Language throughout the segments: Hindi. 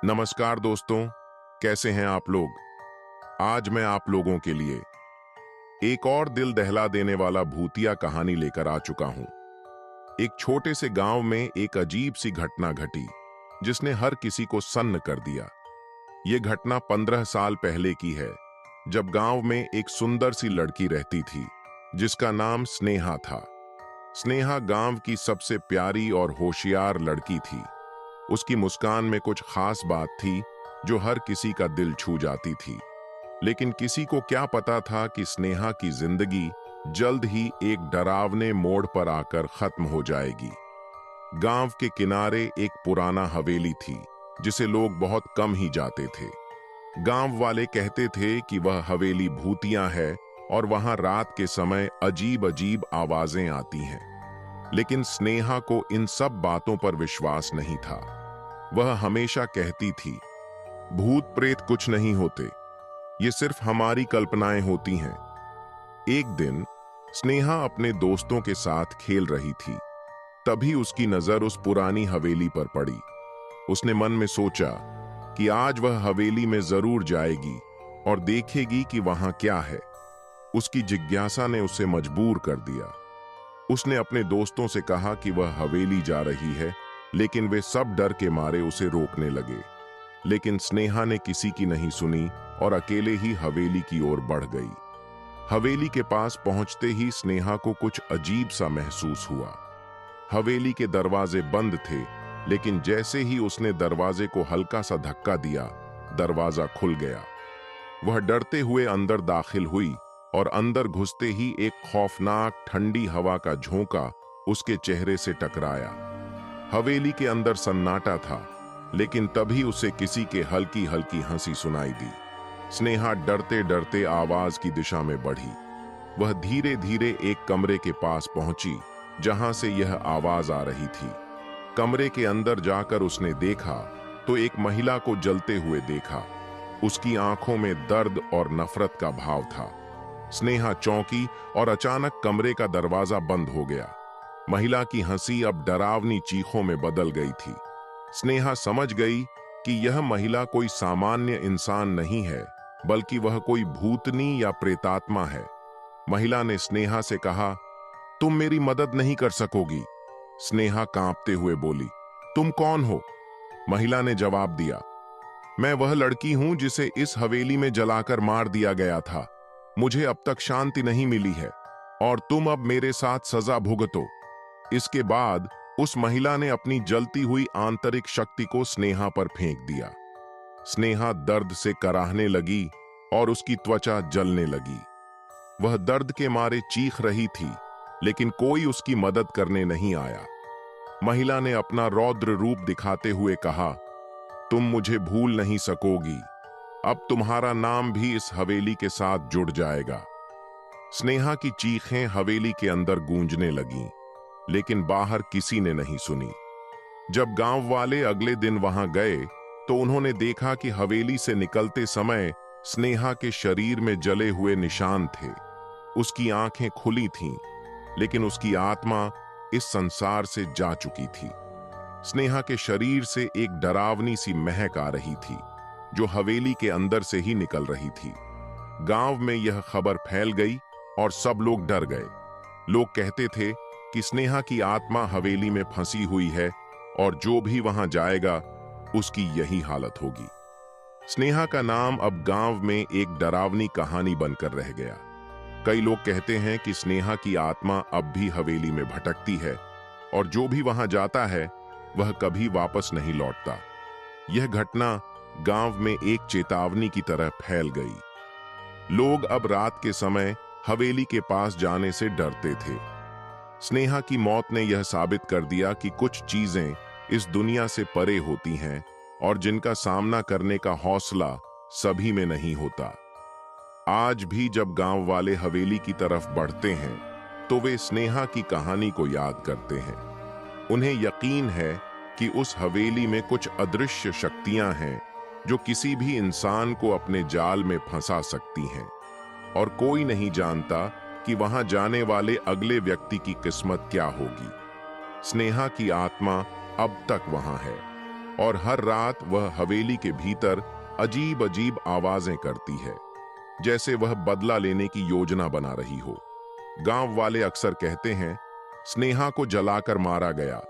नमस्कार दोस्तों, कैसे हैं आप लोग। आज मैं आप लोगों के लिए एक और दिल दहला देने वाला भूतिया कहानी लेकर आ चुका हूं। एक छोटे से गांव में एक अजीब सी घटना घटी जिसने हर किसी को सन्न कर दिया। ये घटना 15 साल पहले की है, जब गांव में एक सुंदर सी लड़की रहती थी जिसका नाम स्नेहा था। स्नेहा गांव की सबसे प्यारी और होशियार लड़की थी। उसकी मुस्कान में कुछ खास बात थी जो हर किसी का दिल छू जाती थी। लेकिन किसी को क्या पता था कि स्नेहा की जिंदगी जल्द ही एक डरावने मोड़ पर आकर खत्म हो जाएगी। गांव के किनारे एक पुराना हवेली थी जिसे लोग बहुत कम ही जाते थे। गांव वाले कहते थे कि वह हवेली भूतिया है और वहां रात के समय अजीब अजीब आवाजें आती हैं। लेकिन स्नेहा को इन सब बातों पर विश्वास नहीं था। वह हमेशा कहती थी, भूत प्रेत कुछ नहीं होते, ये सिर्फ हमारी कल्पनाएं होती हैं। एक दिन स्नेहा अपने दोस्तों के साथ खेल रही थी। तभी उसकी नजर उस पुरानी हवेली पर पड़ी। उसने मन में सोचा कि आज वह हवेली में जरूर जाएगी और देखेगी कि वहां क्या है। उसकी जिज्ञासा ने उसे मजबूर कर दिया। उसने अपने दोस्तों से कहा कि वह हवेली जा रही है, लेकिन वे सब डर के मारे उसे रोकने लगे। लेकिन स्नेहा ने किसी की नहीं सुनी और अकेले ही हवेली की ओर बढ़ गई। हवेली के पास पहुंचते ही स्नेहा को कुछ अजीब सा महसूस हुआ। हवेली के दरवाजे बंद थे, लेकिन जैसे ही उसने दरवाजे को हल्का सा धक्का दिया, दरवाजा खुल गया। वह डरते हुए अंदर दाखिल हुई और अंदर घुसते ही एक खौफनाक ठंडी हवा का झोंका उसके चेहरे से टकराया। हवेली के अंदर सन्नाटा था, लेकिन तभी उसे किसी के हल्की हल्की हंसी सुनाई दी। स्नेहा डरते डरते आवाज की दिशा में बढ़ी। वह धीरे धीरे एक कमरे के पास पहुंची जहां से यह आवाज आ रही थी। कमरे के अंदर जाकर उसने देखा तो एक महिला को जलते हुए देखा। उसकी आंखों में दर्द और नफरत का भाव था। स्नेहा चौंकी और अचानक कमरे का दरवाजा बंद हो गया। महिला की हंसी अब डरावनी चीखों में बदल गई थी। स्नेहा समझ गई कि यह महिला कोई सामान्य इंसान नहीं है, बल्कि वह कोई भूतनी या प्रेतात्मा है। महिला ने स्नेहा से कहा, तुम मेरी मदद नहीं कर सकोगी। स्नेहा कांपते हुए बोली, तुम कौन हो? महिला ने जवाब दिया, मैं वह लड़की हूं जिसे इस हवेली में जलाकर मार दिया गया था। मुझे अब तक शांति नहीं मिली है और तुम अब मेरे साथ सजा भुगतो। इसके बाद उस महिला ने अपनी जलती हुई आंतरिक शक्ति को स्नेहा पर फेंक दिया। स्नेहा दर्द से कराहने लगी और उसकी त्वचा जलने लगी। वह दर्द के मारे चीख रही थी, लेकिन कोई उसकी मदद करने नहीं आया। महिला ने अपना रौद्र रूप दिखाते हुए कहा, तुम मुझे भूल नहीं सकोगी। अब तुम्हारा नाम भी इस हवेली के साथ जुड़ जाएगा। स्नेहा की चीखें हवेली के अंदर गूंजने लगीं, लेकिन बाहर किसी ने नहीं सुनी। जब गांव वाले अगले दिन वहां गए तो उन्होंने देखा कि हवेली से निकलते समय स्नेहा के शरीर में जले हुए निशान थे। उसकी आंखें खुली थीं, लेकिन उसकी आत्मा इस संसार से जा चुकी थी। स्नेहा के शरीर से एक डरावनी सी महक आ रही थी, जो हवेली के अंदर से ही निकल रही थी। गांव में यह खबर फैल गई और सब लोग डर गए। लोग कहते थे कि स्नेहा की आत्मा हवेली में फंसी हुई है और जो भी वहां जाएगा उसकी यही हालत होगी। स्नेहा का नाम अब गांव में एक डरावनी कहानी बनकर रह गया। कई लोग कहते हैं कि स्नेहा की आत्मा अब भी हवेली में भटकती है और जो भी वहां जाता है वह कभी वापस नहीं लौटता। यह घटना गांव में एक चेतावनी की तरह फैल गई। लोग अब रात के समय हवेली के पास जाने से डरते थे। स्नेहा की मौत ने यह साबित कर दिया कि कुछ चीजें इस दुनिया से परे होती हैं और जिनका सामना करने का हौसला सभी में नहीं होता। आज भी जब गांव वाले हवेली की तरफ बढ़ते हैं तो वे स्नेहा की कहानी को याद करते हैं। उन्हें यकीन है कि उस हवेली में कुछ अदृश्य शक्तियां हैं जो किसी भी इंसान को अपने जाल में फंसा सकती हैं, और कोई नहीं जानता कि वहां जाने वाले अगले व्यक्ति की किस्मत क्या होगी। स्नेहा की आत्मा अब तक वहां है, और हर रात वह हवेली के भीतर अजीब अजीब आवाजें करती है, जैसे वह बदला लेने की योजना बना रही हो। गांव वाले अक्सर कहते हैं, स्नेहा को जलाकर मारा गया,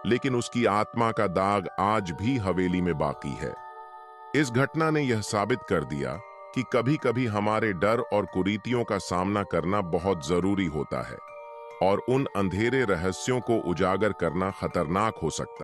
लेकिन उसकी आत्मा का दाग आज भी हवेली में बाकी है। इस घटना ने यह साबित कर दिया कि कभी-कभी हमारे डर और कुरीतियों का सामना करना बहुत जरूरी होता है, और उन अंधेरे रहस्यों को उजागर करना खतरनाक हो सकता है।